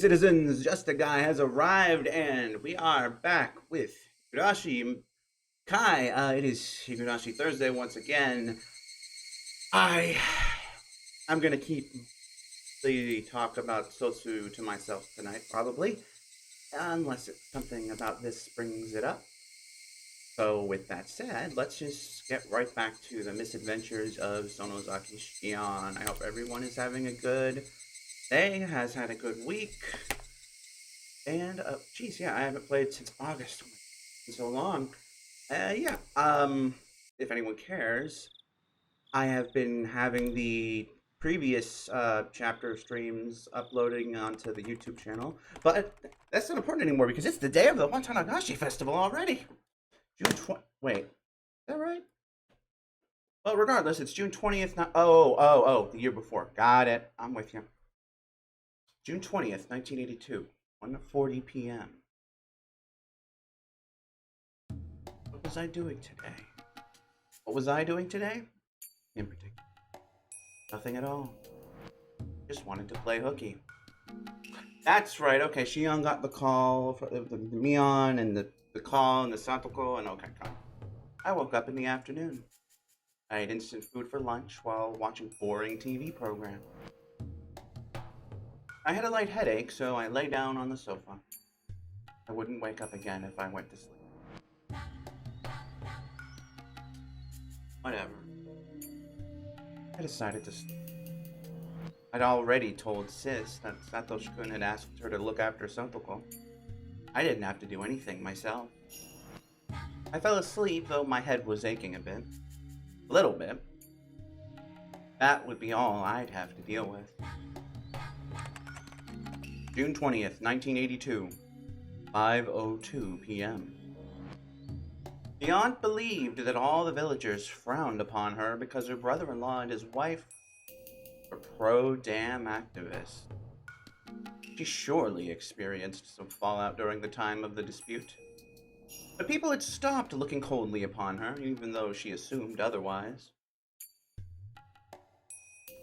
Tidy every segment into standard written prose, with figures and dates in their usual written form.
Citizens, Justiguy has arrived, and we are back with Higurashi Kai. It is Higurashi Thursday once again. I I'm gonna keep the talk about Sotsu to myself tonight, probably, unless it's something about this brings it up. So, with that said, let's just get right back to the misadventures of Sonozaki Shion. I hope everyone is having a good day, has had a good week. And geez, yeah, I haven't played since August. In so long. Yeah. If anyone cares, I have been having the previous chapter streams uploading onto the YouTube channel, but that's not important anymore because it's the day of the Watanagashi Festival already. June 20. Wait, is that right? Well, regardless, it's June 20th. Not. Oh, the year before. Got it. I'm with you. June 20th, 1982, 1:40 p.m. What was I doing today? What was I doing today? In particular, nothing at all. Just wanted to play hooky. That's right. Okay, Shion got the call for the Mion and the call and the Satoko and okay, come. I woke up in the afternoon. I ate instant food for lunch while watching boring TV program. I had a light headache, so I lay down on the sofa. I wouldn't wake up again if I went to sleep. Whatever. I decided to sleep. I'd already told Sis that Satoshi-kun had asked her to look after Sotoko. I didn't have to do anything myself. I fell asleep, though my head was aching a bit. A little bit. That would be all I'd have to deal with. June 20th, 1982, 5:02 p.m. The aunt believed that all the villagers frowned upon her because her brother-in-law and his wife were pro-dam activists. She surely experienced some fallout during the time of the dispute. But people had stopped looking coldly upon her, even though she assumed otherwise.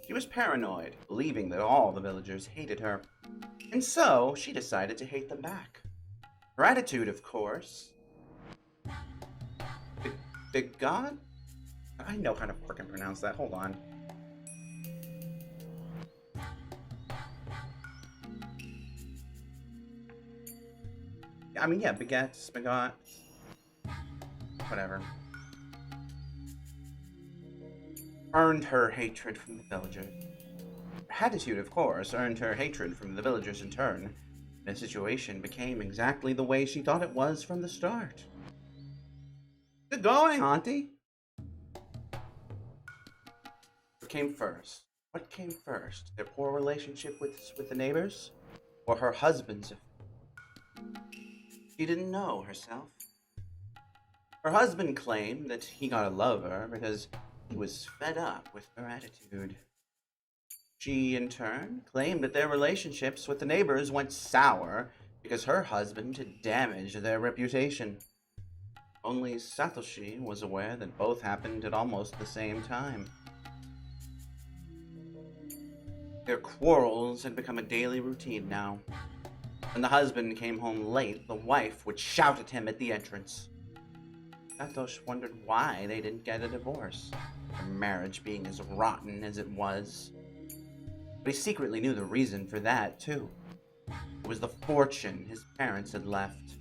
She was paranoid, believing that all the villagers hated her, and so she decided to hate them back. Her attitude, of course. Big God? I know how to frickin' pronounce that. Hold on. I mean, yeah, baguettes, bagot, whatever. Earned her hatred from the villagers. Her attitude, of course, earned her hatred from the villagers in turn. The situation became exactly the way she thought it was from the start. Good going, Auntie. What came first? What came first? Their poor relationship with the neighbors? Or her husband's? She didn't know herself. Her husband claimed that he got to love her because he was fed up with her attitude. She, in turn, claimed that their relationships with the neighbors went sour because her husband had damaged their reputation. Only Satoshi was aware that both happened at almost the same time. Their quarrels had become a daily routine now. When the husband came home late, the wife would shout at him at the entrance. Satoshi wondered why they didn't get a divorce, their marriage being as rotten as it was. But he secretly knew the reason for that, too. It was the fortune his parents had left.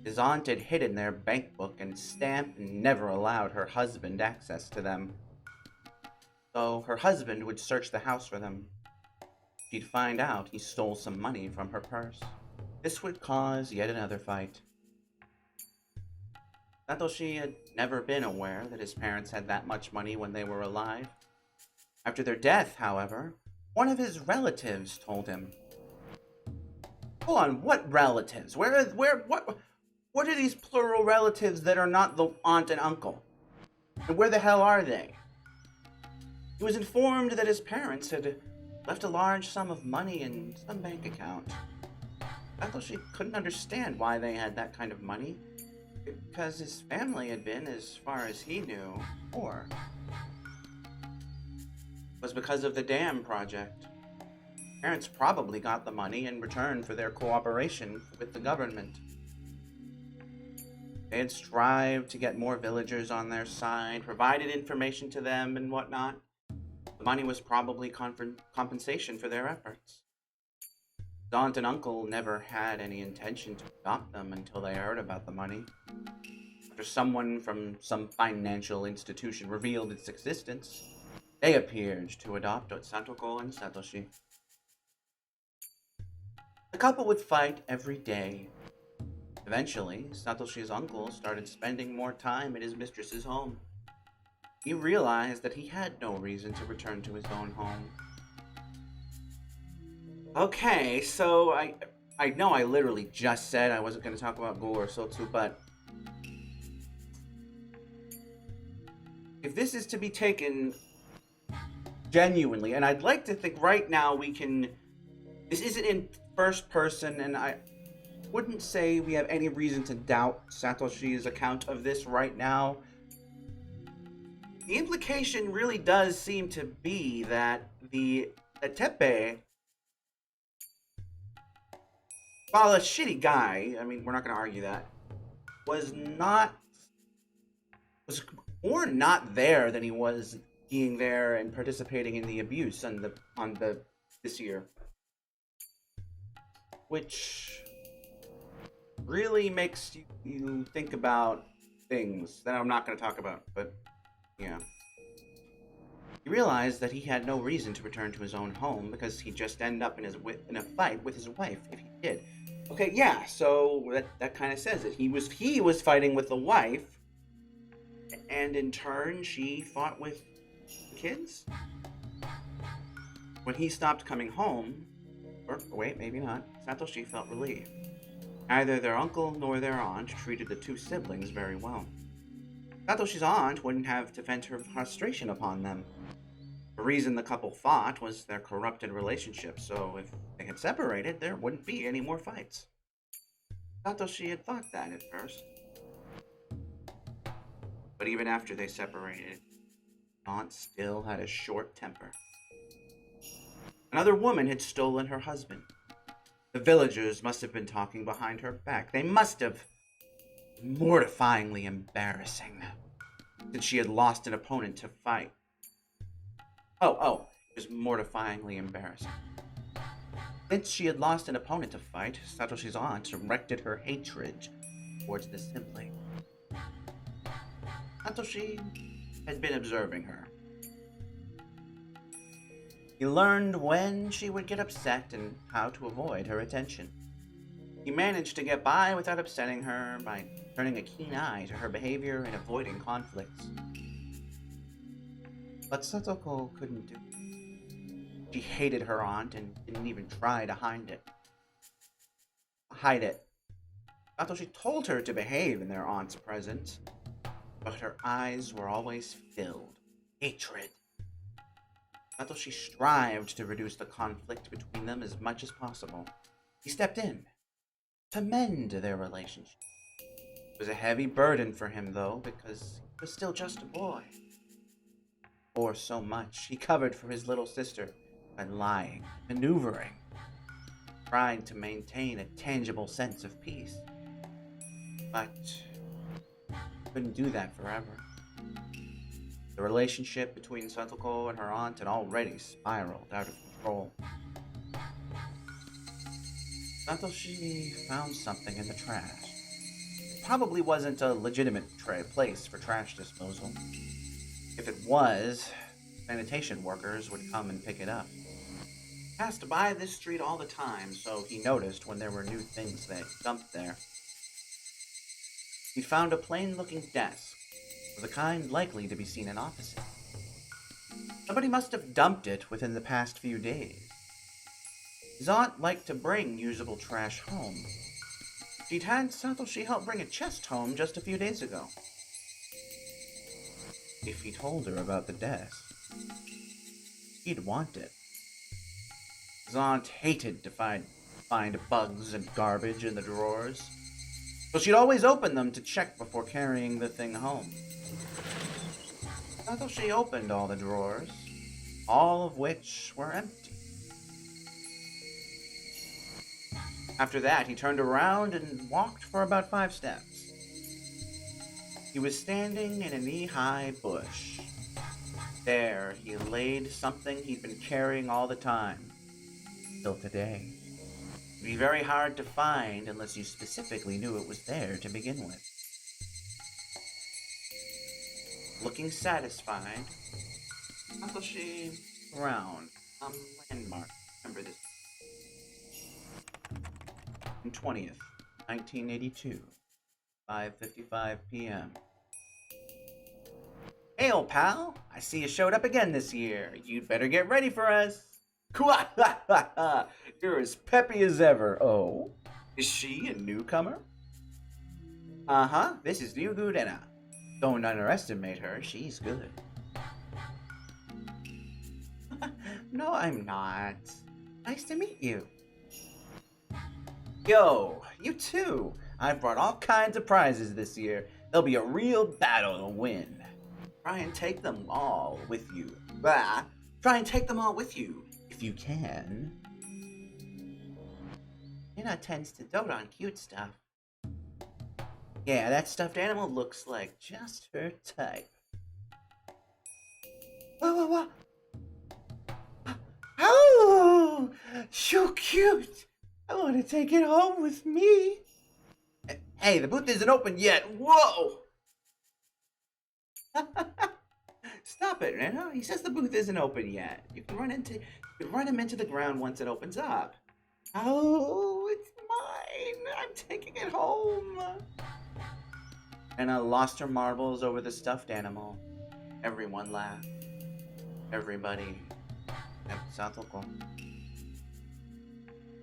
His aunt had hidden their bank book and stamp and never allowed her husband access to them. So her husband would search the house for them. She'd find out he stole some money from her purse. This would cause yet another fight. Satoshi had never been aware that his parents had that much money when they were alive. After their death, however, one of his relatives told him. Hold on, what relatives? What are these plural relatives that are not the aunt and uncle? And where the hell are they? He was informed that his parents had left a large sum of money in some bank account. Satoshi couldn't understand why they had that kind of money, because his family had been, as far as he knew, poor. It was because of the dam project. parents probably got the money in return for their cooperation with the government. They had strived to get more villagers on their side, provided information to them and whatnot. The money was probably compensation for their efforts. His aunt and uncle never had any intention to adopt them until they heard about the money. After someone from some financial institution revealed its existence, they appeared to adopt Stantoko and Satoshi. The couple would fight every day. Eventually, Satoshi's uncle started spending more time at his mistress's home. He realized that he had no reason to return to his own home. Okay, so I know I literally just said I wasn't going to talk about Go or Sotsu, but if this is to be taken genuinely, and I'd like to think right now this isn't in first person, and I wouldn't say we have any reason to doubt Satoshi's account of this right now. The implication really does seem to be that that Teppei, while a shitty guy, I mean, we're not going to argue that, was more not there than he was being there and participating in the abuse this year. Which really makes you think about things that I'm not going to talk about, but yeah. He realized that he had no reason to return to his own home because he'd just end up in a fight with his wife if he did. Okay, yeah, so that kind of says it. He was fighting with the wife, and in turn, she fought with the kids. When he stopped coming home, or wait, maybe not, Satoshi felt relieved. Neither their uncle nor their aunt treated the two siblings very well. Satoshi's aunt wouldn't have to vent her frustration upon them. The reason the couple fought was their corrupted relationship, so if they had separated, there wouldn't be any more fights. Satoshi had thought that at first. But even after they separated, aunt still had a short temper. Another woman had stolen her husband. The villagers must have been talking behind her back. They must have. Mortifyingly embarrassing. Since she had lost an opponent to fight. It was mortifyingly embarrassing. Since she had lost an opponent to fight, Satoshi's aunt directed her hatred towards the sibling. Satoshi had been observing her. He learned when she would get upset and how to avoid her attention. He managed to get by without upsetting her by turning a keen eye to her behavior and avoiding conflicts. But Satoko couldn't do it. She hated her aunt and didn't even try to hide it. Satoshi told her to behave in their aunt's presence, but her eyes were always filled with hatred. Satoshi strived to reduce the conflict between them as much as possible. He stepped in to mend their relationship. It was a heavy burden for him, though, because he was still just a boy. Or so much. He covered for his little sister by lying, maneuvering, trying to maintain a tangible sense of peace. But he couldn't do that forever. The relationship between Satoko and her aunt had already spiraled out of control. Satoshi found something in the trash. It probably wasn't a legitimate place for trash disposal. If it was, sanitation workers would come and pick it up. He passed by this street all the time, so he noticed when there were new things they dumped there. He found a plain-looking desk, of the kind likely to be seen in offices. Somebody must have dumped it within the past few days. His aunt liked to bring usable trash home. She'd had Satoshi help bring a chest home just a few days ago. If he told her about the desk, he'd want it. His aunt hated to find bugs and garbage in the drawers, so she'd always open them to check before carrying the thing home. Satoshi opened all the drawers, all of which were empty. After that, he turned around and walked for about 5 steps. He was standing in a knee-high bush. There, he laid something he'd been carrying all the time, till today. It'd be very hard to find unless you specifically knew it was there to begin with. Looking satisfied, Meakashi frowned. Landmark. Remember this. June 20th, 1982, 5:55 p.m. Hey, old pal, I see you showed up again this year. You'd better get ready for us. You're as peppy as ever. Oh, is she a newcomer? Uh-huh, this is Ryugurena. Don't underestimate her, she's good. No, I'm not. Nice to meet you. Yo, you too. I've brought all kinds of prizes this year. There'll be a real battle to win. Try and take them all with you. Bah! Try and take them all with you, if you can. Nina tends to dote on cute stuff. Yeah, that stuffed animal looks like just her type. Whoa. Oh, so cute. I want to take it home with me. Hey, the booth isn't open yet. Whoa! Stop it, Rena. He says the booth isn't open yet. You can run him into the ground once it opens up. Oh, it's mine. I'm taking it home. Rena lost her marbles over the stuffed animal. Everyone laughed. Everybody except Satoko.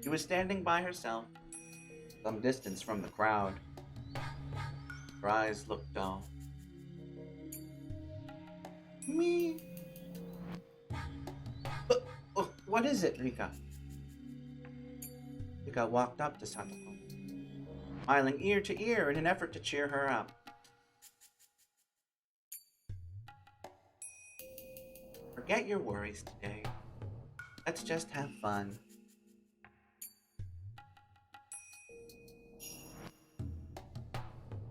She was standing by herself, some distance from the crowd. Her eyes looked dull. Me? What is it, Rika? Rika walked up to Satoko, smiling ear to ear in an effort to cheer her up. Forget your worries today. Let's just have fun.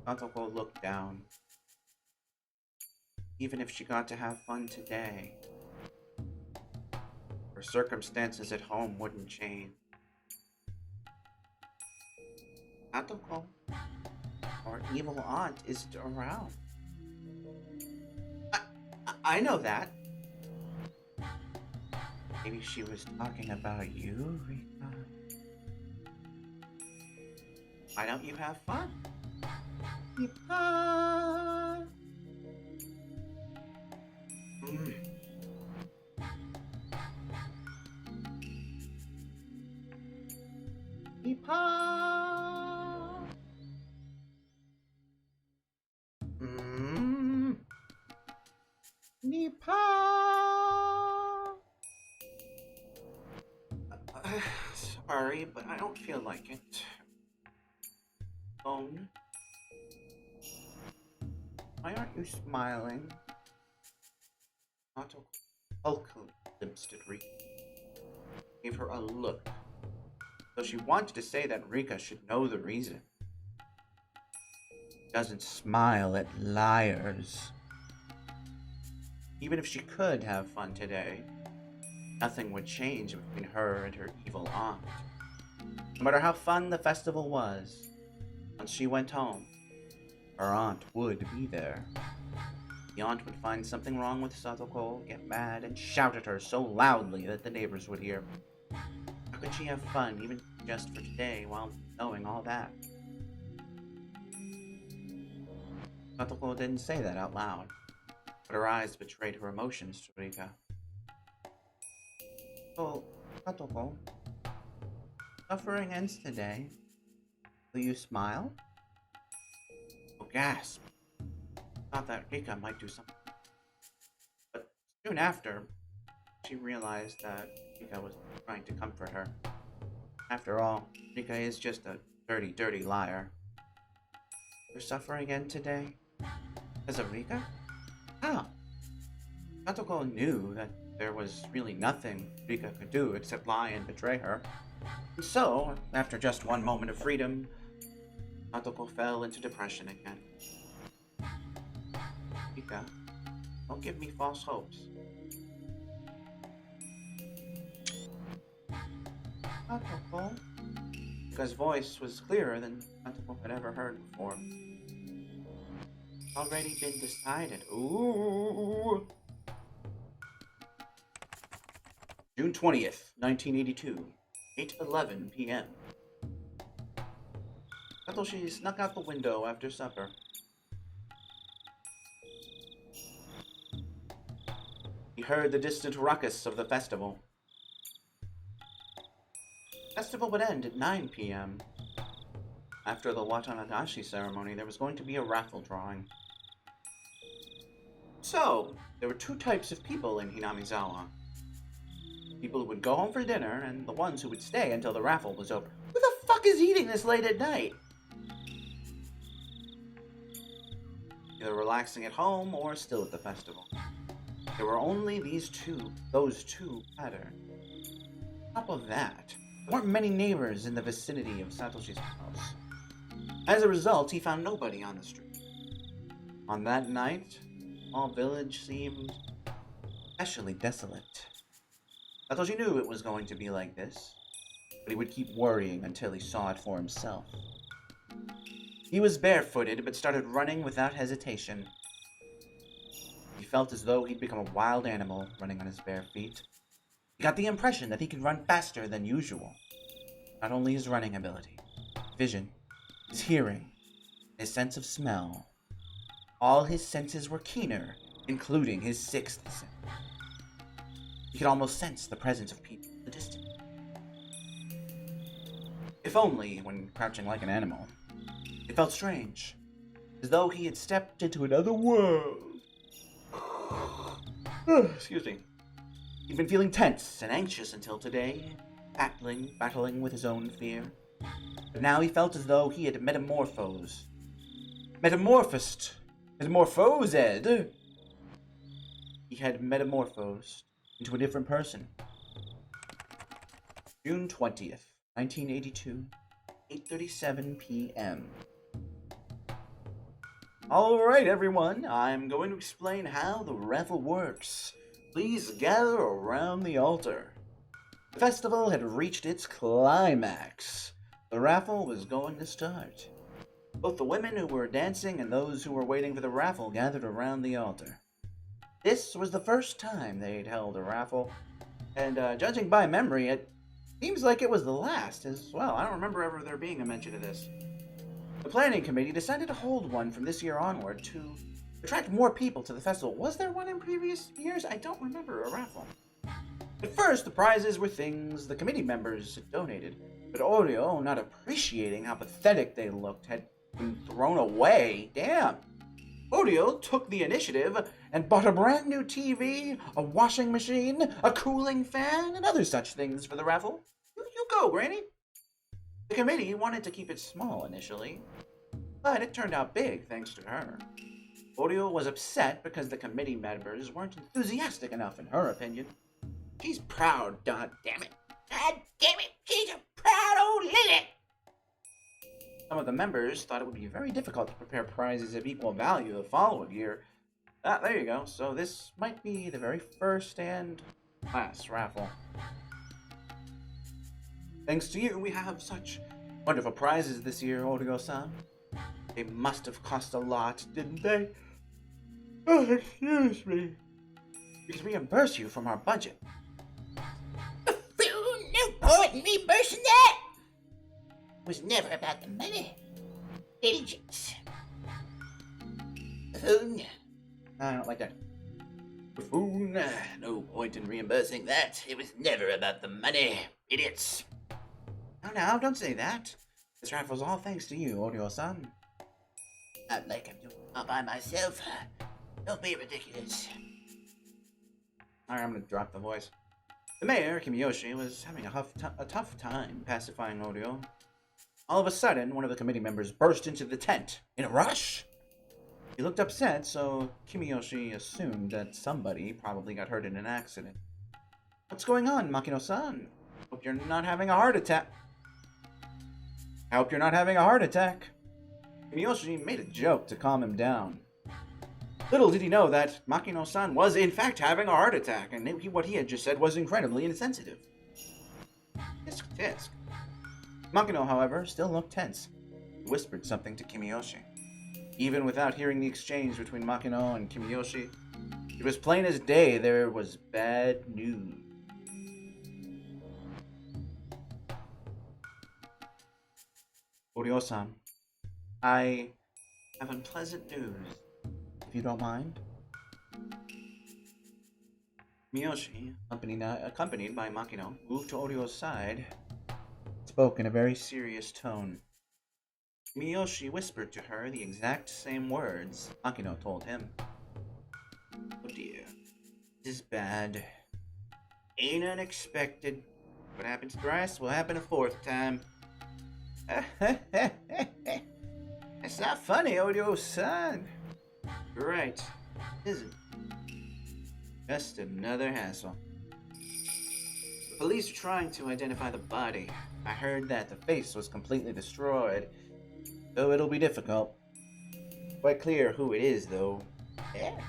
Satoko looked down. Even if she got to have fun today, her circumstances at home wouldn't change. Satoko, our evil aunt, isn't around. I know that. Maybe she was talking about you, Rika. Why don't you have fun? Rika. Rika. Nipa. Sorry, but I don't feel like it. Phone. Why aren't you smiling? Otto Hulkly glimpsed at Rika. Gave her a look. Though she wanted to say that Rika should know the reason. Doesn't smile at liars. Even if she could have fun today, nothing would change between her and her evil aunt. No matter how fun the festival was, once she went home, her aunt would be there. The aunt would find something wrong with Satoko, get mad, and shout at her so loudly that the neighbors would hear. How could she have fun, even just for today, while knowing all that? Satoko didn't say that out loud, but her eyes betrayed her emotions to Rika. So, Satoko, suffering ends today. Will you smile? Oh, gasp. Thought that Rika might do something. But soon after, she realized that Rika was trying to comfort her. After all, Rika is just a dirty, dirty liar. You're suffering again today? Because of Rika? How? Satoko knew that there was really nothing Rika could do except lie and betray her. And so, after just one moment of freedom, Satoko fell into depression again. Mika, don't give me false hopes. Satoko? Mika's voice was clearer than Satoko had ever heard before. Already been decided. Ooh. June 20th, 1982, 8:11 p.m. Satoshi snuck out the window after supper. He heard the distant ruckus of the festival. The festival would end at 9 p.m. After the Watanagashi ceremony, there was going to be a raffle drawing. So, there were two types of people in Hinamizawa. People who would go home for dinner, and the ones who would stay until the raffle was over. Who the fuck is eating this late at night? Either relaxing at home or still at the festival. There were only those two patterns. On top of that, there weren't many neighbors in the vicinity of Satoshi's house. As a result, he found nobody on the street. On that night, all village seemed especially desolate. Satoshi knew it was going to be like this, but he would keep worrying until he saw it for himself. He was barefooted, but started running without hesitation. He felt as though he'd become a wild animal running on his bare feet. He got the impression that he could run faster than usual. Not only his running ability, vision, his hearing, his sense of smell. All his senses were keener, including his sixth sense. He could almost sense the presence of people in the distance. If only when crouching like an animal. It felt strange, as though he had stepped into another world. Excuse me. He'd been feeling tense and anxious until today, battling with his own fear. But now he felt as though he had metamorphosed. He had metamorphosed into a different person. June 20th, 1982, 8:37 p.m. Alright everyone, I'm going to explain how the raffle works. Please gather around the altar. The festival had reached its climax. The raffle was going to start. Both the women who were dancing and those who were waiting for the raffle gathered around the altar. This was the first time they'd held a raffle, and judging by memory, it seems like it was the last as well. I don't remember ever there being a mention of this. The planning committee decided to hold one from this year onward to attract more people to the festival. Was there one in previous years? I don't remember a raffle. At first, the prizes were things the committee members had donated, but Oreo, not appreciating how pathetic they looked, had been thrown away. Damn! Oreo took the initiative and bought a brand new TV, a washing machine, a cooling fan, and other such things for the raffle. You go, Granny! The committee wanted to keep it small initially, but it turned out big thanks to her. Oreo was upset because the committee members weren't enthusiastic enough in her opinion. She's proud, god damn it. God damn it, she's a proud old lady! Some of the members thought it would be very difficult to prepare prizes of equal value the following year. There you go. So this might be the very first and last raffle. Thanks to you, we have such wonderful prizes this year, Oreo-san. They must have cost a lot, didn't they? Oh, excuse me. We can reimburse you from our budget. No point in reimbursing that! It was never about the money. Idiots. Buffoon. I don't like that. Buffoon. No point in reimbursing that. It was never about the money. Idiots. Now, don't say that. This raffle's all thanks to you, Oreo-san. Not like I'm doing it all by myself. Don't be ridiculous. Alright, I'm gonna drop the voice. The mayor, Kimiyoshi, was having a tough time pacifying Oreo. All of a sudden, one of the committee members burst into the tent in a rush. He looked upset, so Kimiyoshi assumed that somebody probably got hurt in an accident. What's going on, Makino-san? Hope you're not having a heart attack. I hope you're not having a heart attack. Kimiyoshi made a joke to calm him down. Little did he know that Makino-san was in fact having a heart attack, and what he had just said was incredibly insensitive. Tisk tisk. Makino, however, still looked tense. He whispered something to Kimiyoshi. Even without hearing the exchange between Makino and Kimiyoshi, it was plain as day there was bad news. Oryo-san, I have unpleasant news, if you don't mind. Miyoshi, accompanied by Makino, moved to Oryo's side, spoke in a very serious tone. Miyoshi whispered to her the exact same words Makino told him. Oh dear, this is bad. Ain't unexpected. What happens thrice will happen a fourth time. It's not funny, Oryo-san. Right, isn't. Just another hassle. The police are trying to identify the body. I heard that the face was completely destroyed, so it'll be difficult. Quite clear who it is, though. Yeah.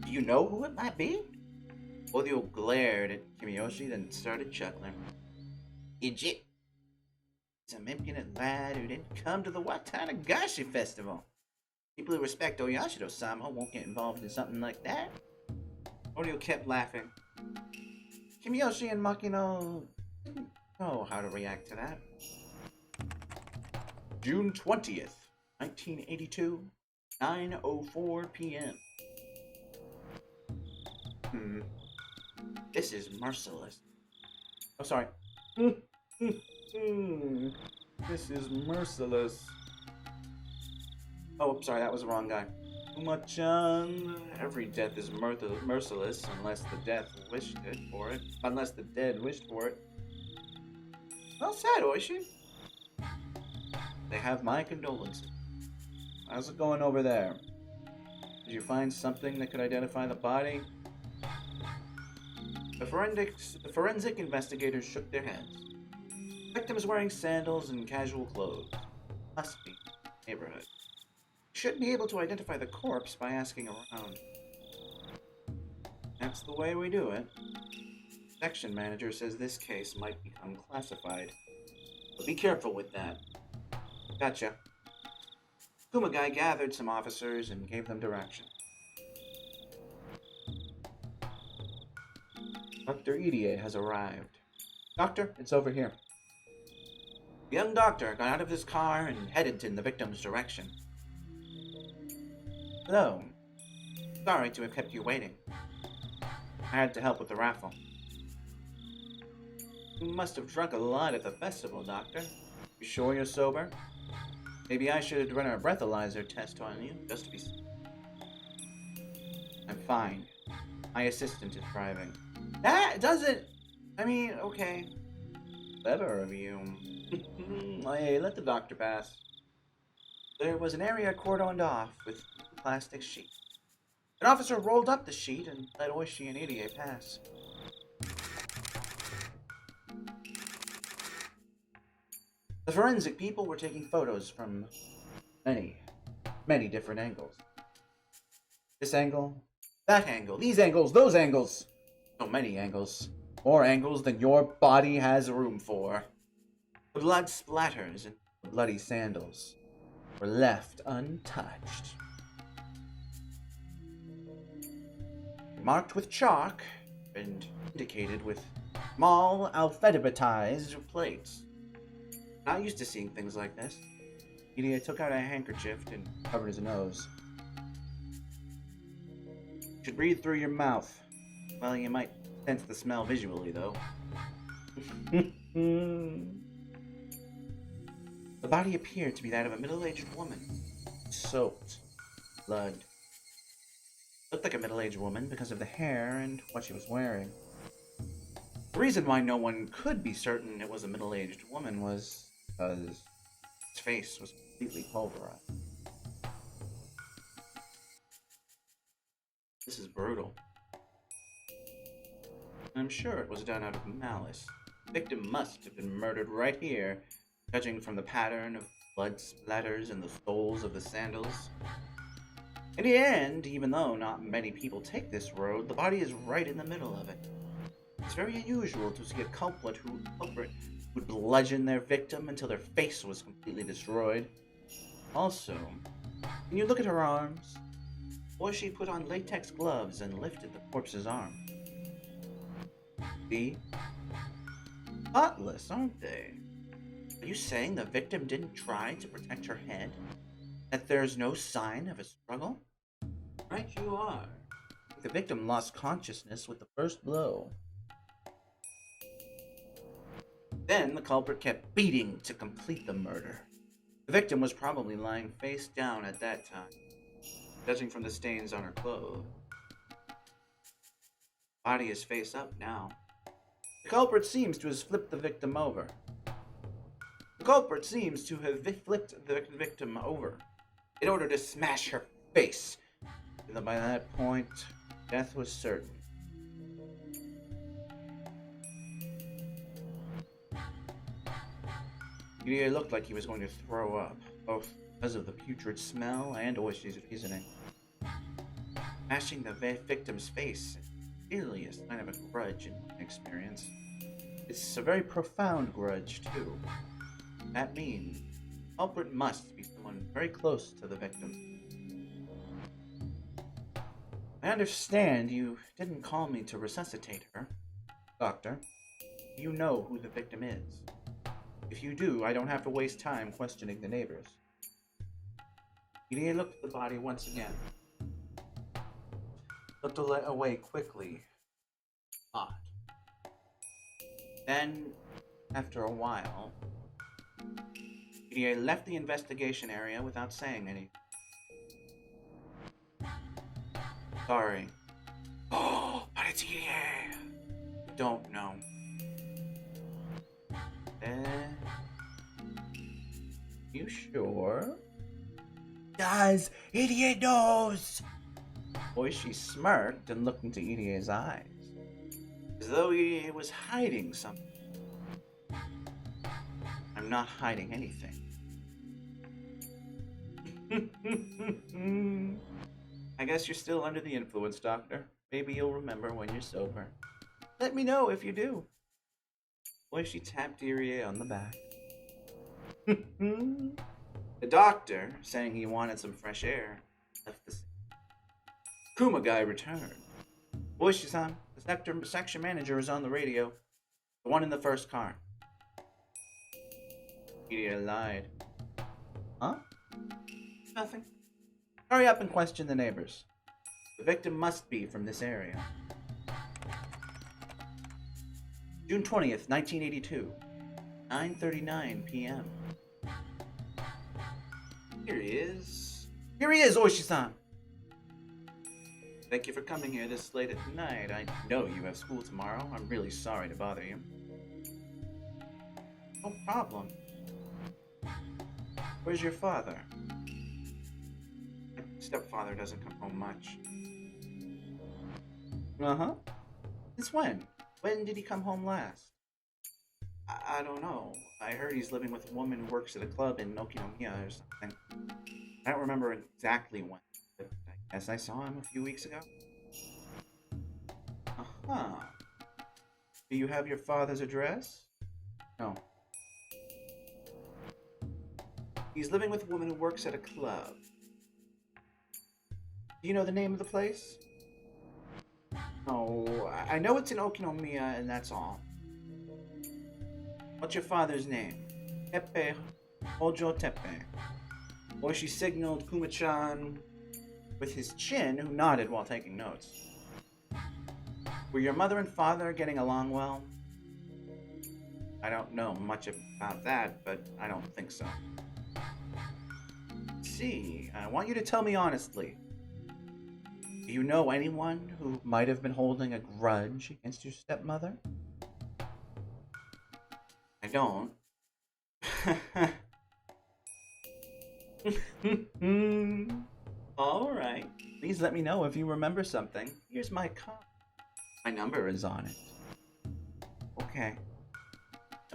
Do you know who it might be? Oryo glared at Kimiyoshi, then started chuckling. It's some impudent lad who didn't come to the Watanagashi festival. People who respect Oyashiro-sama won't get involved in something like that. Oryo kept laughing. Kimiyoshi and Makino didn't know how to react to that. June 20th, 1982, 9:04 p.m. This is merciless. Oh, sorry. This is merciless. Oh, sorry, that was the wrong guy. Uma-chan. Every death is merciless unless the dead wished for it. Well said, Oishi. They have my condolences. How's it going over there? Did you find something that could identify the body? The forensic investigators shook their heads. The victim is wearing sandals and casual clothes. Must be neighborhood. Should be able to identify the corpse by asking around. That's the way we do it. Section manager says this case might become classified. But be careful with that. Gotcha. Kumagai gathered some officers and gave them direction. Dr. Irie has arrived. Doctor, it's over here. The young doctor got out of his car and headed in the victim's direction. Hello. Sorry to have kept you waiting. I had to help with the raffle. You must have drunk a lot at the festival, Doctor. You sure you're sober? Maybe I should run a breathalyzer test on you, just to be... I'm fine. My assistant is driving. That doesn't... I mean, okay. Clever of you. Hey, let the doctor pass. There was an area cordoned off with plastic sheet. An officer rolled up the sheet and let Oishi and Irie pass. The forensic people were taking photos from many different angles. This angle, that angle, these angles, those angles. So many angles. More angles than your body has room for. The blood splatters and the bloody sandals were left untouched. Marked with chalk and indicated with small alphabetized plates. Not used to seeing things like this. Irie took out a handkerchief and covered his nose. You should breathe through your mouth. Well, you might sense the smell visually, though. The body appeared to be that of a middle-aged woman, soaked blood. Looked like a middle-aged woman because of the hair and what she was wearing. The reason why no one could be certain it was a middle-aged woman was because its face was completely pulverized. This is brutal. I'm sure it was done out of malice. The victim must have been murdered right here, judging from the pattern of blood splatters and the soles of the sandals. In the end, even though not many people take this road, the body is right in the middle of it. It's very unusual to see a culprit who would bludgeon their victim until their face was completely destroyed. Also, can you look at her arms? Or she put on latex gloves and lifted the corpse's arm. See? Spotless, aren't they? Are you saying the victim didn't try to protect her head? That there's no sign of a struggle? Right you are. The victim lost consciousness with the first blow. Then the culprit kept beating to complete the murder. The victim was probably lying face down at that time, judging from the stains on her clothes. Body is face up now. The culprit seems to have flipped the victim over. In order to smash her face. And by that point, death was certain. He looked like he was going to throw up, both because of the putrid smell and Oishi's reasoning. Smashing the victim's face is clearly a sign of a grudge in my experience. It's a very profound grudge, too. That means the culprit must be someone very close to the victim. I understand you didn't call me to resuscitate her, Doctor. You know who the victim is. If you do, I don't have to waste time questioning the neighbors. He looked at the body once again. Looked away quickly. Odd. Then, after a while, he left the investigation area without saying anything. Sorry. Oh, but it's here. Don't know. You sure? Does idiot knows? Oishi smirked and looked into Irie's eyes, as though Irie was hiding something. I'm not hiding anything. I guess you're still under the influence, Doctor. Maybe you'll remember when you're sober. Let me know if you do. Oishi tapped Irie on the back. The doctor, saying he wanted some fresh air, left the scene. Kumagai returned. Oishi-san, the section manager is on the radio. The one in the first car. Irie lied. Huh? Nothing. Hurry up and question the neighbors. The victim must be from this area. June 20th, 1982. 9:39 p.m. Here he is. Here he is, Oishi-san! Thank you for coming here this late at night. I know you have school tomorrow. I'm really sorry to bother you. No problem. Where's your father? My stepfather doesn't come home much. Uh-huh. Since when? When did he come home last? I don't know. I heard he's living with a woman who works at a club in Okinomiya or something. I don't remember exactly when, but I guess I saw him a few weeks ago. Uh-huh. Do you have your father's address? No. He's living with a woman who works at a club. Do you know the name of the place? No, I know it's in Okinomiya and that's all. What's your father's name? Teppe Hojo Teppe. Oishi signaled Kuma-chan with his chin, who nodded while taking notes. Were your mother and father getting along well? I don't know much about that, but I don't think so. See, I want you to tell me honestly. Do you know anyone who might have been holding a grudge against your stepmother? I don't. Alright. Please let me know if you remember something. Here's my card. My number is on it. Okay.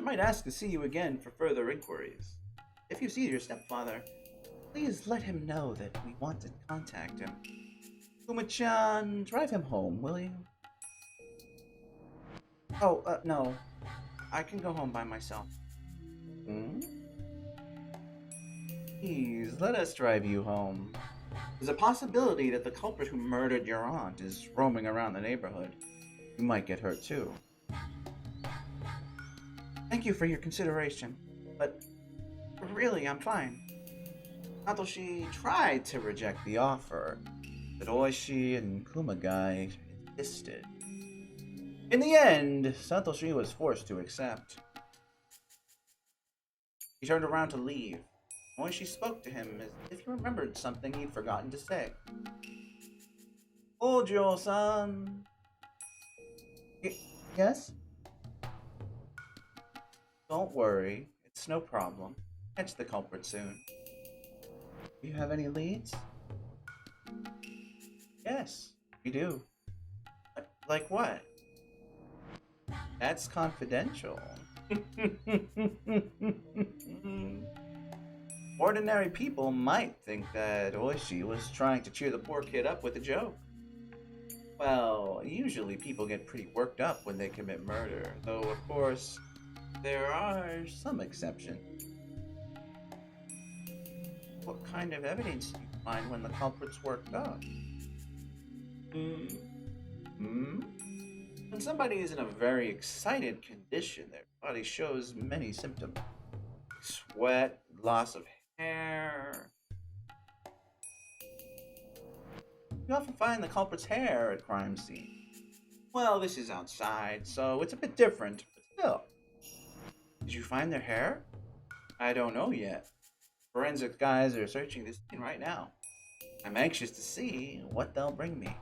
I might ask to see you again for further inquiries. If you see your stepfather, please let him know that we want to contact him. Kuma-chan, drive him home, will you? Oh, no. I can go home by myself. Hmm? Please, let us drive you home. There's a possibility that the culprit who murdered your aunt is roaming around the neighborhood. You might get hurt too. Thank you for your consideration, but really, I'm fine. Satoshi tried to reject the offer, but Oishi and Kumagai insisted. In the end, Satoshi was forced to accept. He turned around to leave. Oishi spoke to him as if he remembered something he'd forgotten to say. Ojo-san. Yes? Don't worry, it's no problem. Catch the culprit soon. Do you have any leads? Yes, we do. Like what? That's confidential. Ordinary people might think that Oishi was trying to cheer the poor kid up with a joke. Well, usually people get pretty worked up when they commit murder, though of course, there are some exceptions. What kind of evidence do you find when the culprit's worked up? When somebody is in a very excited condition, their body shows many symptoms. Sweat, loss of hair. You often find the culprit's hair at crime scene. Well, this is outside, so it's a bit different, but still. Did you find their hair? I don't know yet. Forensic guys are searching this scene right now. I'm anxious to see what they'll bring me.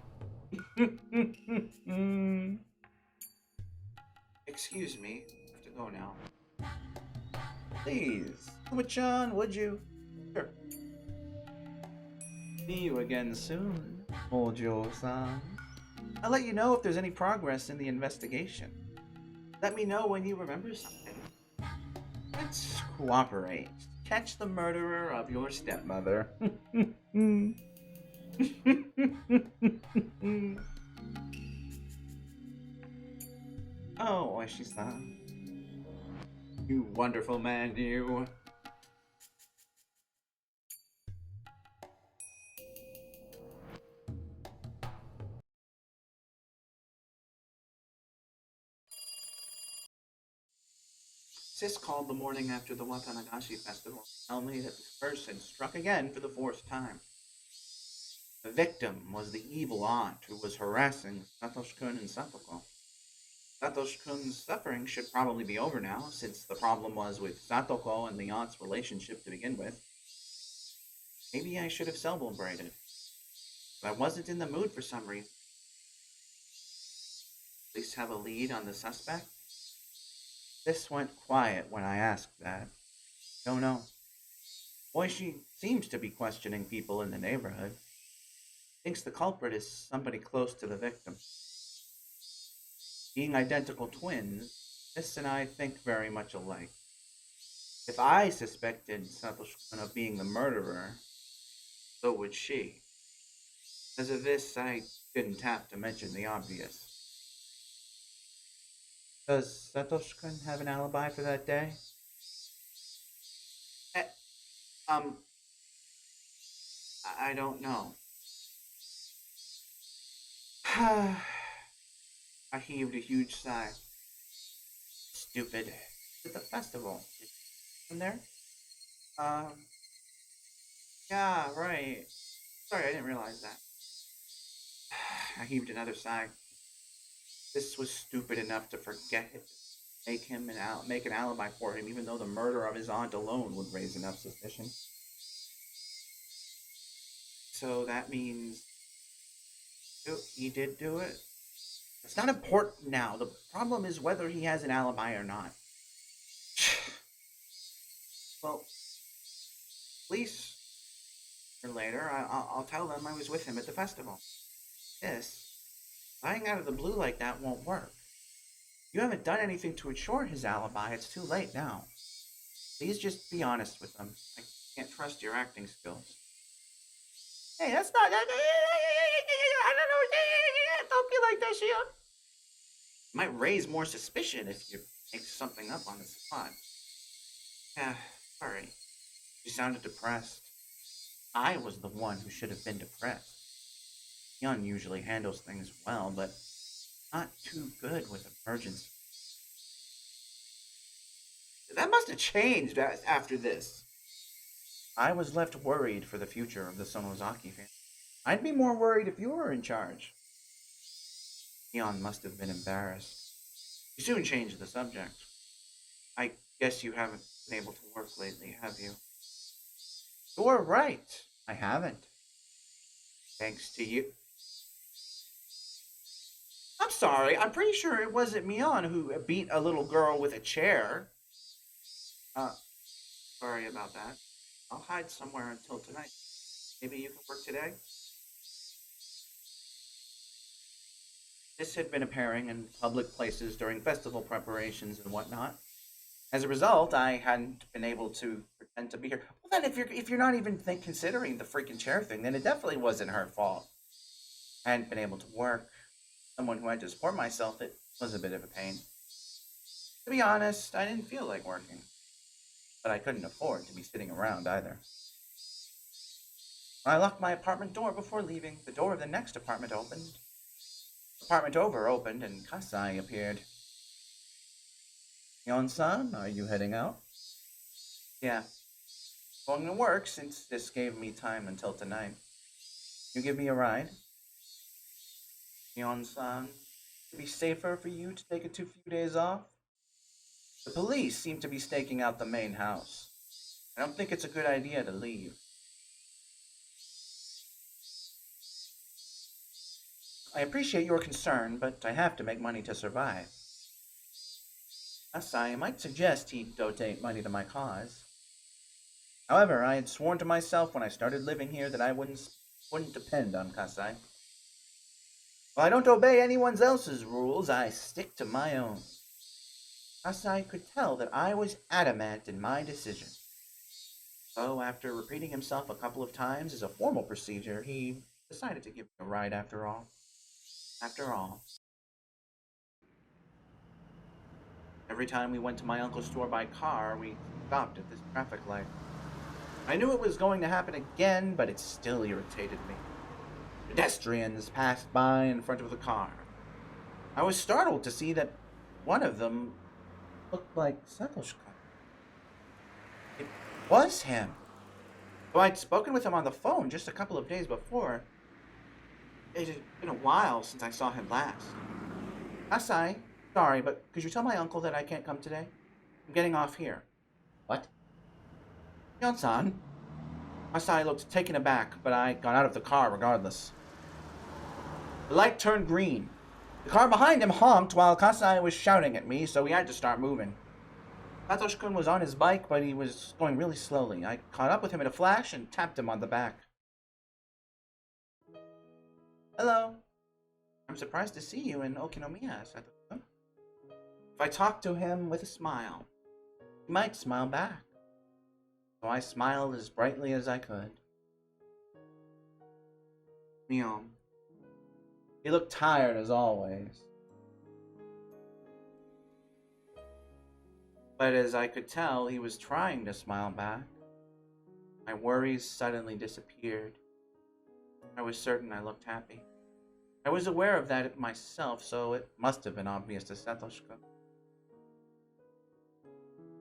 Excuse me, I have to go now. Please, Kuma-chan, would you? Sure. See you again soon, Ojo-san. I'll let you know if there's any progress in the investigation. Let me know when you remember something. Let's cooperate. Catch the murderer of your stepmother. Oh, Oishi-san. You wonderful man, you. Sis called the morning after the Watanagashi festival to tell me that the curse had struck again for the fourth time. The victim was the evil aunt who was harassing Satoshi-kun and Satoko. Satoshi-kun's suffering should probably be over now, since the problem was with Satoko and the aunt's relationship to begin with. Maybe I should have celebrated, but I wasn't in the mood for some reason. At least have a lead on the suspect? This went quiet when I asked that. Don't know. Oishi seems to be questioning people in the neighborhood. Thinks the culprit is somebody close to the victim. Being identical twins, Miss and I think very much alike. If I suspected Satoshi of being the murderer, so would she. As of this, I didn't have to mention the obvious. Does Satoshi have an alibi for that day? Eh, um, I don't know. I heaved a huge sigh. Stupid. At the festival. From there? Um, yeah, right. Sorry, I didn't realize that. I heaved another sigh. This was stupid enough to forget it. Make an alibi for him, even though the murder of his aunt alone would raise enough suspicion. So that means he did do it? It's not important now. The problem is whether he has an alibi or not. Well, police or later, I'll tell them I was with him at the festival. This, lying out of the blue like that won't work. you haven't done anything to ensure his alibi, it's too late now. Please just be honest with them. I can't trust your acting skills. Hey, that's not. I don't know. Don't be like that, Shion. It might raise more suspicion if you make something up on the spot. Yeah, sorry. You sounded depressed. I was the one who should have been depressed. Hyun usually handles things well, but not too good with emergencies. That must have changed after this. I was left worried for the future of the Sonozaki family. I'd be more worried if you were in charge. Hyun must have been embarrassed. You soon changed the subject. I guess you haven't been able to work lately, have you? You're right. I haven't. Thanks to you. I'm sorry. I'm pretty sure it wasn't Mion who beat a little girl with a chair. Uh, Sorry about that. I'll hide somewhere until tonight. Maybe you can work today? This had been appearing in public places during festival preparations and whatnot. As a result, I hadn't been able to pretend to be here. Well, then, if you're not even considering the freaking chair thing, then it definitely wasn't her fault. I hadn't been able to work. Someone who had to support myself, it was a bit of a pain. To be honest, I didn't feel like working, but I couldn't afford to be sitting around either. When I locked my apartment door before leaving, the door of the next apartment opened. The apartment over opened, and Kasai appeared. Yon-san, are you heading out? Yeah. Going to work since this gave me time until tonight. You give me a ride? Yon-san, it'd be safer for you to take a few days off? The police seem to be staking out the main house. I don't think it's a good idea to leave. I appreciate your concern, but I have to make money to survive. Kasai might suggest he donate money to my cause. However, I had sworn to myself when I started living here that I wouldn't depend on Kasai. While I don't obey anyone else's rules, I stick to my own. Kasai could tell that I was adamant in my decision. So, after repeating himself a couple of times as a formal procedure, he decided to give me a ride after all. After all. Every time we went to my uncle's store by car, we stopped at this traffic light. I knew it was going to happen again, but it still irritated me. Pedestrians passed by in front of the car. I was startled to see that one of them looked like Satoshi. It was him. Though I'd spoken with him on the phone just a couple of days before, it had been a while since I saw him last. Asai, sorry, but could you tell my uncle that I can't come today? I'm getting off here. What? Yon-san. Asai looked taken aback, but I got out of the car regardless. The light turned green. The car behind him honked while Kasai was shouting at me, so we had to start moving. Satoshi-kun was on his bike, but he was going really slowly. I caught up with him in a flash and tapped him on the back. Hello. I'm surprised to see you in Okinomiya, Satoshi-kun. If I talked to him with a smile, he might smile back. So I smiled as brightly as I could. Meow. He looked tired as always. But as I could tell, he was trying to smile back. My worries suddenly disappeared. I was certain I looked happy. I was aware of that myself, so it must have been obvious to Satoshi-kun.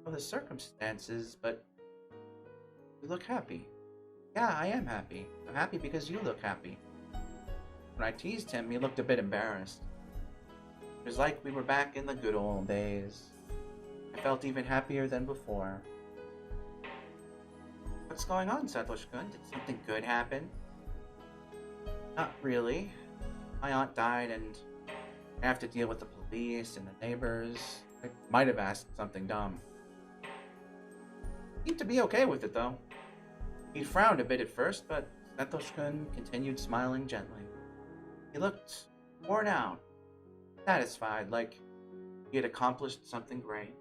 Well, the circumstances, but you look happy. Yeah, I am happy. I'm happy because you look happy. When I teased him, he looked a bit embarrassed. It was like we were back in the good old days. I felt even happier than before. What's going on, Satoshi-kun? Did something good happen? Not really. My aunt died and I have to deal with the police and the neighbors. I might have asked something dumb. He seemed to be okay with it, though. He frowned a bit at first, but Satoshi-kun continued smiling gently. He looked worn out, satisfied, like He had accomplished something great.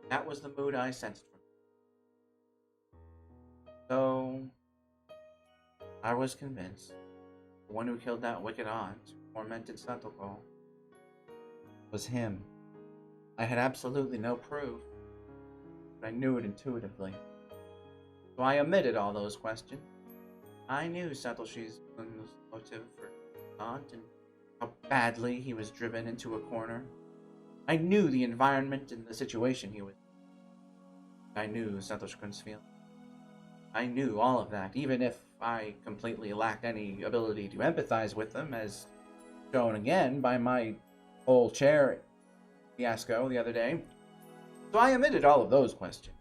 That was the mood I sensed from him. So, I was convinced the one who killed that wicked aunt, who tormented Stantoko, was him. I had absolutely no proof, but I knew it intuitively. So I omitted all those questions. I knew Satoshi's motive for aunt and how badly he was driven into a corner. I knew the environment and the situation he was in. I knew Satoshi-kun's feelings. I knew all of that, even if I completely lacked any ability to empathize with them, as shown again by my whole chair fiasco the other day. So I omitted all of those questions.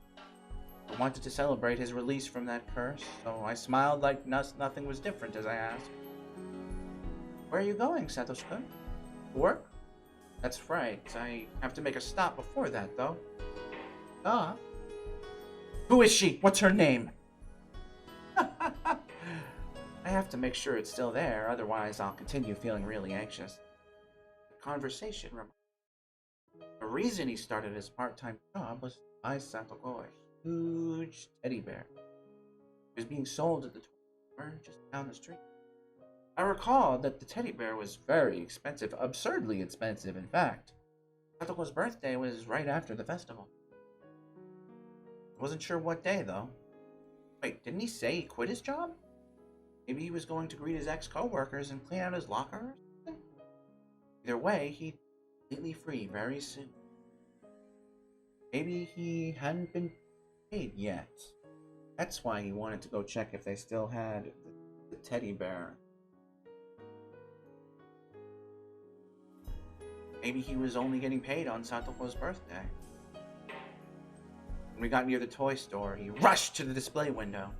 I wanted to celebrate his release from that curse, so I smiled like nothing was different as I asked, "Where are you going, Satoshi-kun? To work?" "That's right. I have to make a stop before that, though." "Ah. Who is she? What's her name?" I have to make sure it's still there, otherwise I'll continue feeling really anxious. The conversation remarked. The reason he started his part-time job was to buy Stantoko a huge teddy bear. It was being sold at the toy store just down the street. I recalled that the teddy bear was very expensive, absurdly expensive, in fact. Santoko's birthday was right after the festival. I wasn't sure what day, though. Wait, didn't he say he quit his job? Maybe he was going to greet his ex-co-workers and clean out his locker or something? Either way, he'd be completely free very soon. Maybe he hadn't been paid yet. That's why he wanted to go check if they still had the teddy bear. Maybe he was only getting paid on Satoko's birthday. When we got near the toy store, he rushed to the display window.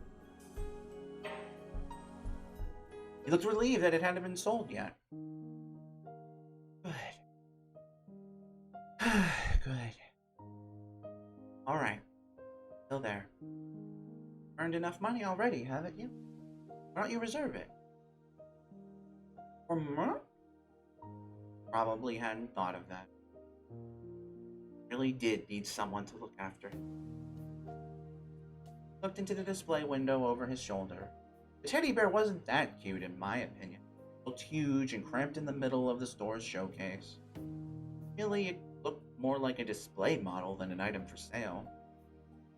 He looked relieved that it hadn't been sold yet. Good. Good. Alright. Still there. Earned enough money already, haven't you? Why don't you reserve it? For more? Probably hadn't thought of that. Really did need someone to look after. Looked into the display window over his shoulder. The teddy bear wasn't that cute, in my opinion. It looked huge and cramped in the middle of the store's showcase. Really, it looked more like a display model than an item for sale.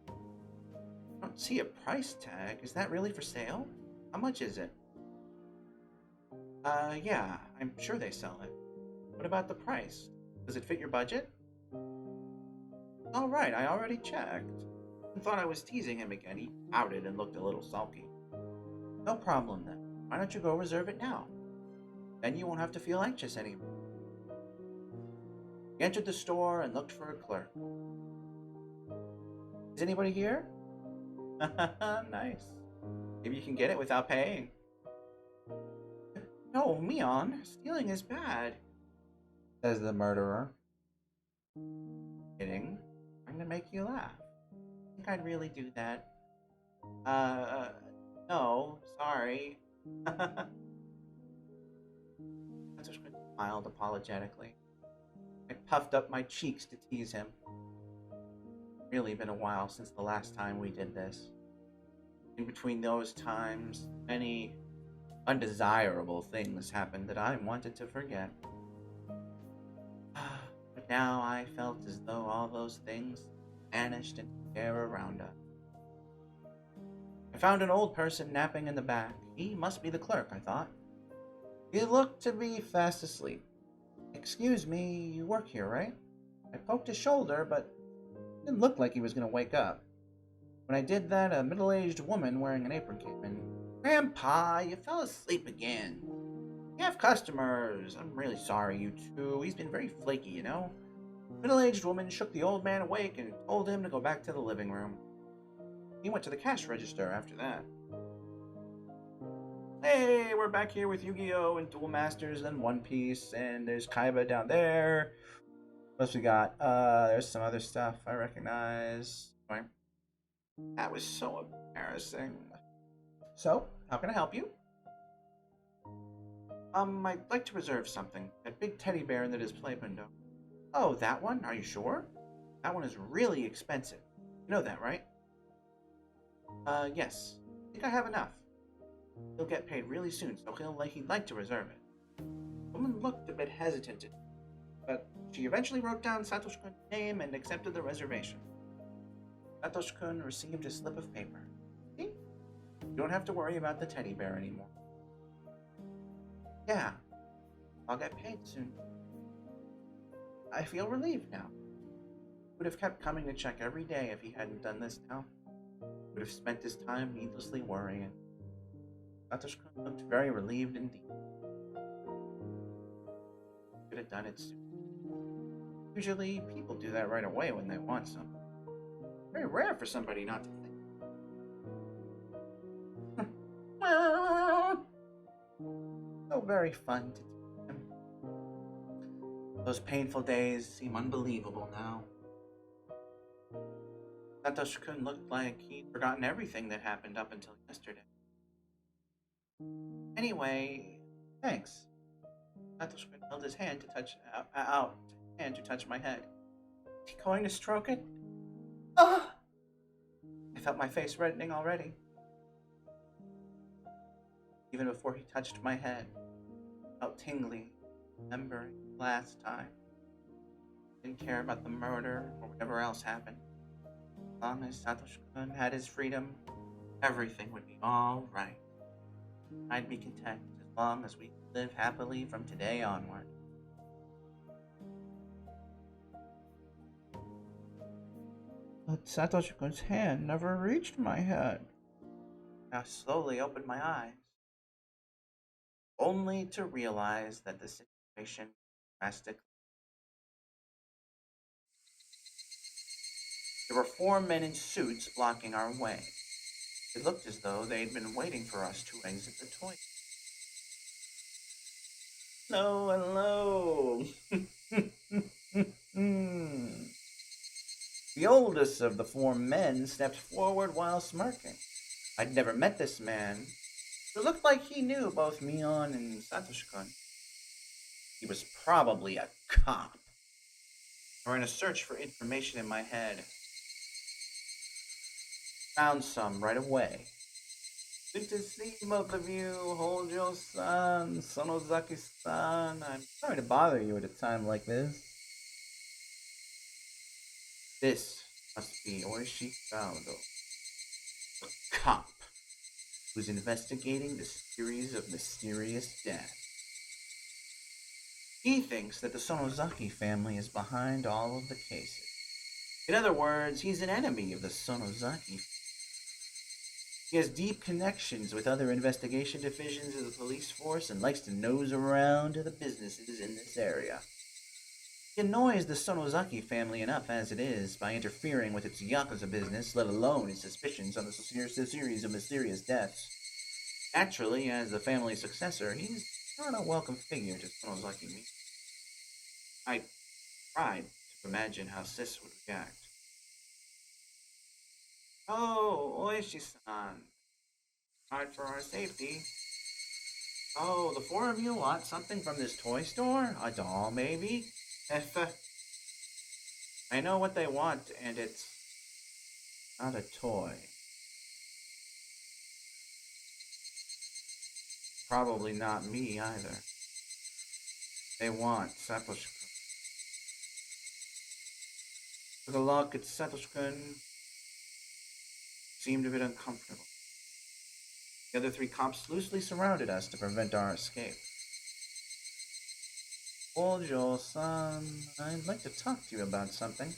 I don't see a price tag. Is that really for sale? How much is it? Yeah, I'm sure they sell it. What about the price? Does it fit your budget? Alright, I already checked. I thought I was teasing him again. He pouted and looked a little sulky. No problem then. Why don't you go reserve it now? Then you won't have to feel anxious anymore. He entered the store and looked for a clerk. Is anybody here? Nice. Maybe you can get it without paying. No, Mion, stealing is bad, says the murderer. Kidding. I'm gonna make you laugh. I think I'd really do that. No, sorry. I just smiled apologetically. I puffed up my cheeks to tease him. Really been a while since the last time we did this. In between those times, many undesirable things happened that I wanted to forget. But now I felt as though all those things vanished into the air around us. I found an old person napping in the back. He must be the clerk, I thought. He looked to be fast asleep. Excuse me, you work here, right? I poked his shoulder, but it didn't look like he was going to wake up. When I did that, a middle-aged woman wearing an apron came in. Grandpa, you fell asleep again. We have customers. I'm really sorry, you two. He's been very flaky, you know. Middle-aged woman shook the old man awake and told him to go back to the living room. He went to the cash register after that. Hey, we're back here with Yu-Gi-Oh! And Duel Masters and One Piece, and there's Kaiba down there. What else we got? There's some other stuff I recognize. Anyway, that was so embarrassing. So, how can I help you? I'd like to reserve something. That big teddy bear in the display window. Oh, that one? Are you sure? That one is really expensive. You know that, right? Yes. I think I have enough. He'll get paid really soon, so he'd like to reserve it. The woman looked a bit hesitant, but she eventually wrote down Satoshi-kun's name and accepted the reservation. Satoshi-kun received a slip of paper. See? You don't have to worry about the teddy bear anymore. Yeah, I'll get paid soon. I feel relieved now. He would have kept coming to check every day if he hadn't done this now. He would have spent his time needlessly worrying. Satoshi-kun looked very relieved indeed. Could have done it soon. Usually, people do that right away when they want something. Very rare for somebody not to think. So very fun to teach him. Those painful days seem unbelievable now. Satoshi-kun looked like he'd forgotten everything that happened up until yesterday. Anyway, thanks. Satoshi-kun held his hand to touch my head. Is he going to stroke it? Ah! I felt my face reddening already. Even before he touched my head, I felt tingly, remembering last time. Didn't care about the murder or whatever else happened. As long as Satoshi-kun had his freedom, everything would be all right. I'd be content as long as we live happily from today onward. But Satoshi-kun's hand never reached my head. I slowly opened my eyes, only to realize that the situation drastically. There were 4 men in suits blocking our way. It looked as though they'd been waiting for us to exit the toy. Hello, hello. The oldest of the 4 men stepped forward while smirking. I'd never met this man. It looked like he knew both Mion and Satoshi-kun. He was probably a cop. I ran a search for information in my head. Found some right away. Good to see both of you, Hojo-san, Sonozaki-san. I'm sorry to bother you at a time like this. This must be Oishi Gaudo, the cop who's investigating the series of mysterious deaths. He thinks that the Sonozaki family is behind all of the cases. In other words, he's an enemy of the Sonozaki. He has deep connections with other investigation divisions of the police force and likes to nose around to the businesses in this area. He annoys the Sonozaki family enough as it is by interfering with its Yakuza business, let alone its suspicions on the series of mysterious deaths. Naturally, as the family's successor, he's not a welcome figure to Sonozaki me. I tried to imagine how Sis would react. Oh, Oishi-san. Hard for our safety. Oh, the 4 of you want something from this toy store? A doll, maybe? I know what they want, and it's not a toy. Probably not me either. They want Satoshi-kun. Took a look at Satoshi-kun. Seemed a bit uncomfortable. The other 3 cops loosely surrounded us to prevent our escape. Ojo-san, I'd like to talk to you about something.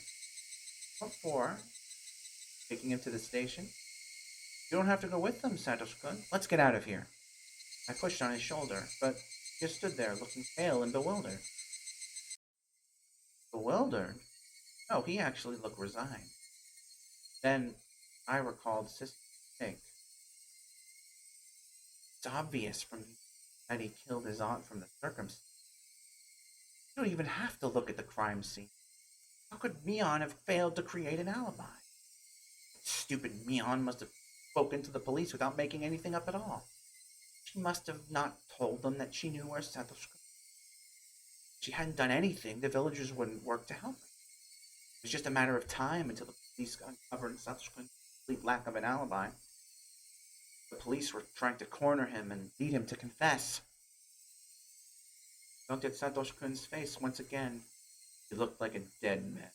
What for? Taking him to the station? You don't have to go with them, Satoshi-kun. Let's get out of here. I pushed on his shoulder, but he just stood there looking pale and bewildered. Bewildered? No, he actually looked resigned. Then I recalled Sister's mistake. It's obvious from that he killed his aunt from the circumstance. You don't even have to look at the crime scene. How could Mion have failed to create an alibi? Stupid Mion must have spoken to the police without making anything up at all. She must have not told them that she knew where Satoshi was. If she hadn't done anything, the villagers wouldn't work to help her. It was just a matter of time until the police uncovered Satoshi-kun's complete lack of an alibi. The police were trying to corner him and lead him to confess. I looked at Satoshi-kun's face once again. He looked like a dead man.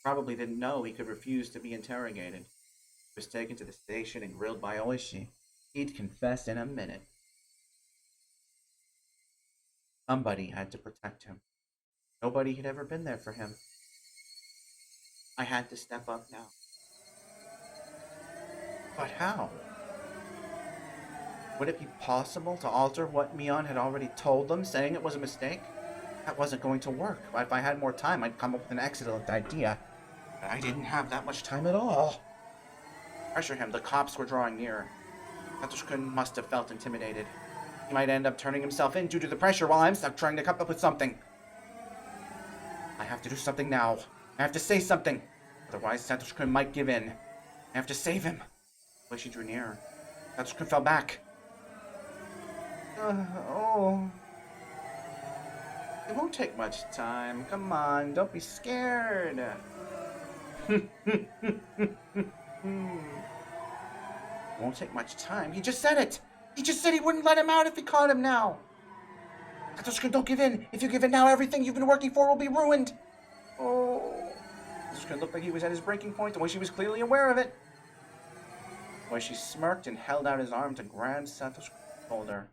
Probably didn't know he could refuse to be interrogated. He was taken to the station and grilled by Oishi. He'd confess in a minute. Somebody had to protect him. Nobody had ever been there for him. I had to step up now. But how? Would it be possible to alter what Mion had already told them, saying it was a mistake? That wasn't going to work. If I had more time, I'd come up with an excellent idea. But I didn't have that much time at all. Pressure him. The cops were drawing nearer. Satoshi-kun must have felt intimidated. He might end up turning himself in due to the pressure while I'm stuck trying to come up with something. I have to do something now. I have to say something. Otherwise, Satoshi-kun might give in. I have to save him. But she drew nearer. Satoshi-kun fell back. Oh. It won't take much time. Come on, don't be scared. Won't take much time. He just said it. He just said he wouldn't let him out if he caught him now. Satoshi-kun, don't give in. If you give in now, everything you've been working for will be ruined. Oh. Satoshi-kun looked like he was at his breaking point, and Oishi was clearly aware of it. Oishi smirked and held out his arm to grab Satoshi-kun's shoulder.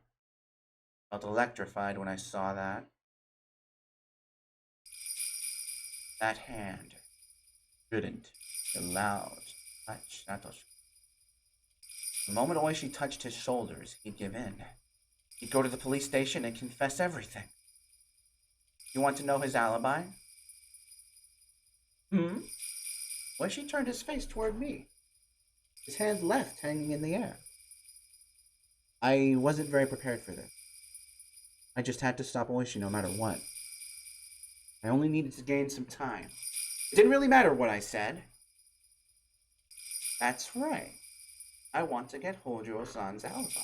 I felt electrified when I saw that. That hand shouldn't be allowed to touch Satoshi. The moment Oishi touched his shoulders, he'd give in. He'd go to the police station and confess everything. You want to know his alibi? Oishi turned his face toward me, his hand left hanging in the air. I wasn't very prepared for this. I just had to stop Oishi no matter what. I only needed to gain some time. It didn't really matter what I said. That's right. I want to get Hojo-san's alibi.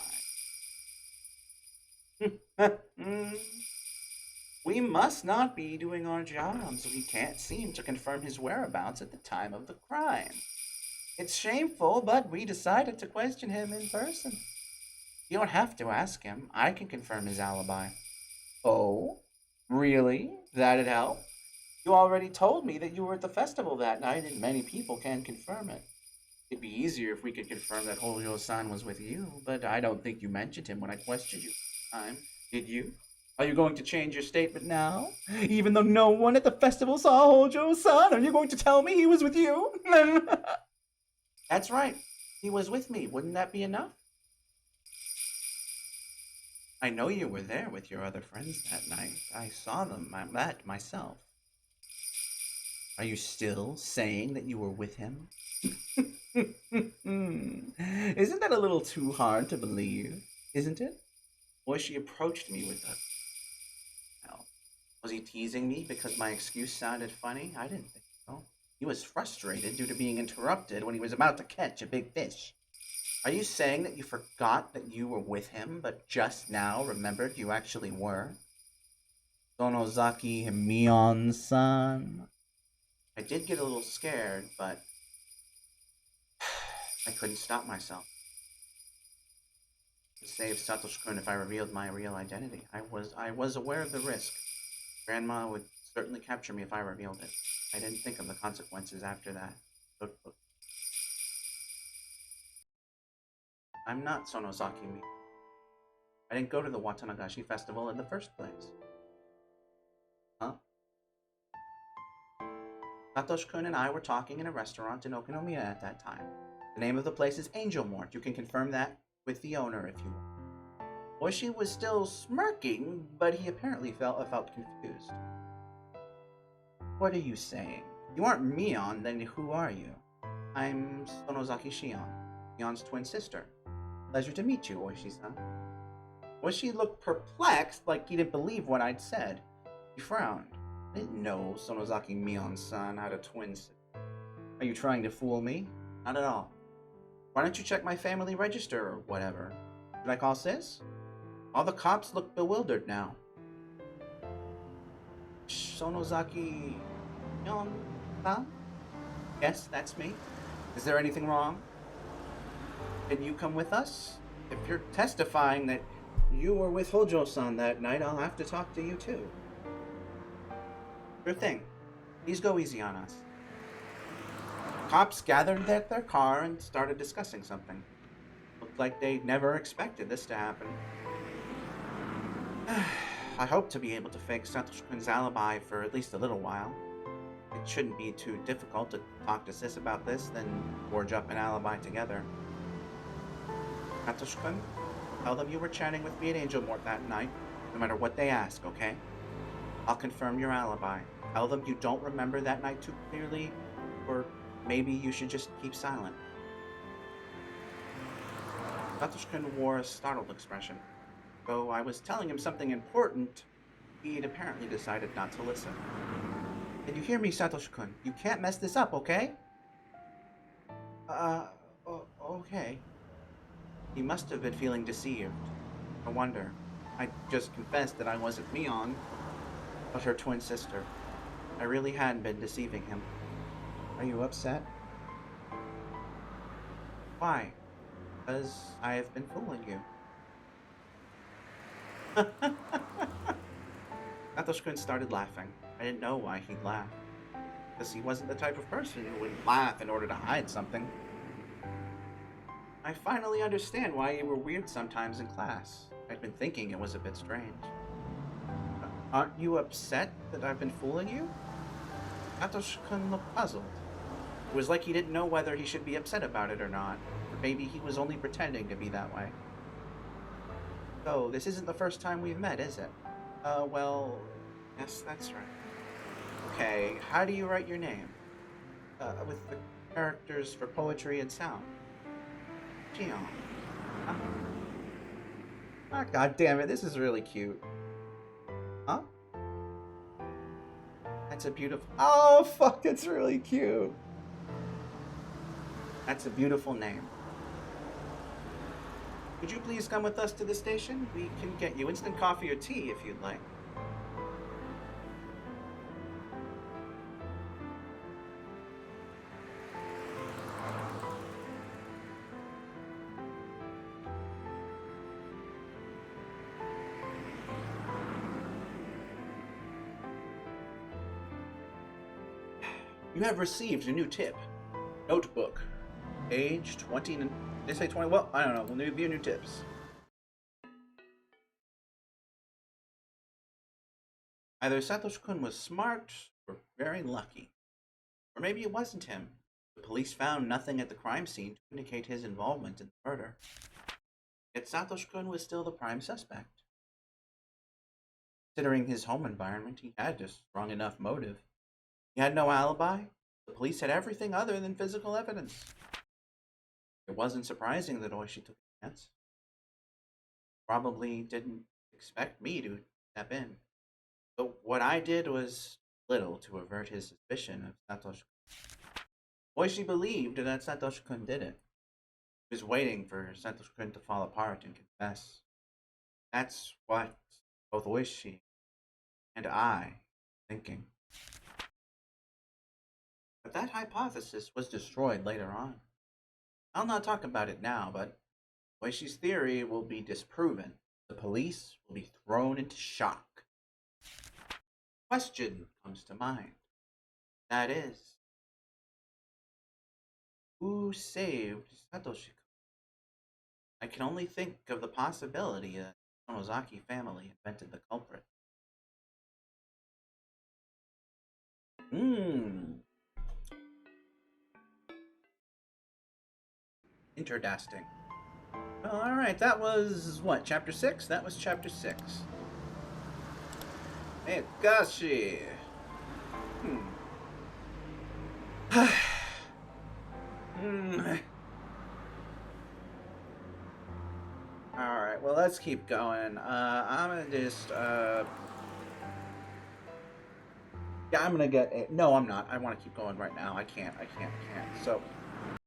We must not be doing our jobs. We can't seem to confirm his whereabouts at the time of the crime. It's shameful, but we decided to question him in person. You don't have to ask him. I can confirm his alibi. Oh? Really? That'd help? You already told me that you were at the festival that night, and many people can confirm it. It'd be easier if we could confirm that Hojo-san was with you, but I don't think you mentioned him when I questioned you last time, did you? Are you going to change your statement now? Even though no one at the festival saw Hojo-san, are you going to tell me he was with you? That's right. He was with me. Wouldn't that be enough? I know you were there with your other friends that night. I saw them. I met myself. Are you still saying that you were with him? Isn't that a little too hard to believe? Isn't it? Oishi approached me with a... Well, was he teasing me because my excuse sounded funny? I didn't think so. He was frustrated due to being interrupted when he was about to catch a big fish. Are you saying that you forgot that you were with him, but just now remembered you actually were? Sonozaki Mion-san. I did get a little scared, but I couldn't stop myself. It would save Satoshi-kun if I revealed my real identity. I was aware of the risk. Grandma would certainly capture me if I revealed it. I didn't think of the consequences after that. Look. I'm not Sonozaki Mion. I didn't go to the Watanagashi festival in the first place. Huh? Satoshi-kun and I were talking in a restaurant in Okinomiya at that time. The name of the place is Angel Mort. You can confirm that with the owner if you want. Oishi was still smirking, but he apparently felt confused. What are you saying? You aren't Mion, then who are you? I'm Sonozaki Shion, Mion's twin sister. Pleasure to meet you, Oishi-san. Oishi looked perplexed, like he didn't believe what I'd said. He frowned. I didn't know Sonozaki Mion-san had a twin sister. Are you trying to fool me? Not at all. Why don't you check my family register or whatever? Should I call Sis? All the cops look bewildered now. Sonozaki Yon-san? Yes, that's me. Is there anything wrong? Can you come with us? If you're testifying that you were with Hojo-san that night, I'll have to talk to you too. Sure thing. Please go easy on us. Cops gathered at their car and started discussing something. Looked like they never expected this to happen. I hope to be able to fake Satoshi-kun's alibi for at least a little while. It shouldn't be too difficult to talk to Sis about this, then forge up an alibi together. Satoshi-kun, tell them you were chatting with me at Angel Mort that night, no matter what they ask, okay? I'll confirm your alibi. Tell them you don't remember that night too clearly, or maybe you should just keep silent. Satoshi-kun wore a startled expression. Though I was telling him something important, he'd apparently decided not to listen. Can you hear me, Satoshi-kun? You can't mess this up, okay? Okay. He must have been feeling deceived. I wonder. I just confessed that I wasn't Mion, but her twin sister. I really hadn't been deceiving him. Are you upset? Why? Because I have been fooling you. Satoshi-kun started laughing. I didn't know why he'd laugh. Because he wasn't the type of person who would laugh in order to hide something. I finally understand why you were weird sometimes in class. I'd been thinking it was a bit strange. Aren't you upset that I've been fooling you? Satoshi-kun looked puzzled. It was like he didn't know whether he should be upset about it or not. Or maybe he was only pretending to be that way. So, this isn't the first time we've met, is it? Well, yes, that's right. Okay, how do you write your name? With the characters for poetry and sound. Gion. Ah, god damn it, this is really cute. Huh? That's a beautiful... Oh, fuck, it's really cute. That's a beautiful name. Would you please come with us to the station? We can get you instant coffee or tea if you'd like. You have received a new tip. Notebook. Age 20... Did they say 20? Well, I don't know. We'll review new tips. Either Satoshi-kun was smart or very lucky. Or maybe it wasn't him. The police found nothing at the crime scene to indicate his involvement in the murder. Yet Satoshi-kun was still the prime suspect. Considering his home environment, he had a strong enough motive. He had no alibi. The police had everything other than physical evidence. It wasn't surprising that Oishi took a chance. Probably didn't expect me to step in. But what I did was little to avert his suspicion of Satoshi-kun. Oishi believed that Satoshi-kun did it. He was waiting for Satoshi-kun to fall apart and confess. That's what both Oishi and I were thinking. But that hypothesis was destroyed later on. I'll not talk about it now, but Oishi's theory will be disproven. The police will be thrown into shock. Question comes to mind. That is, who saved Satoshi-kun? I can only think of the possibility that the Sonozaki family invented the culprit. Interesting. Well, alright, that was, what, chapter 6? That was chapter 6. Meakashi! Alright, well, let's keep going. I'm gonna just, yeah, I'm gonna get... No, I'm not. I want to keep going right now. I can't. So,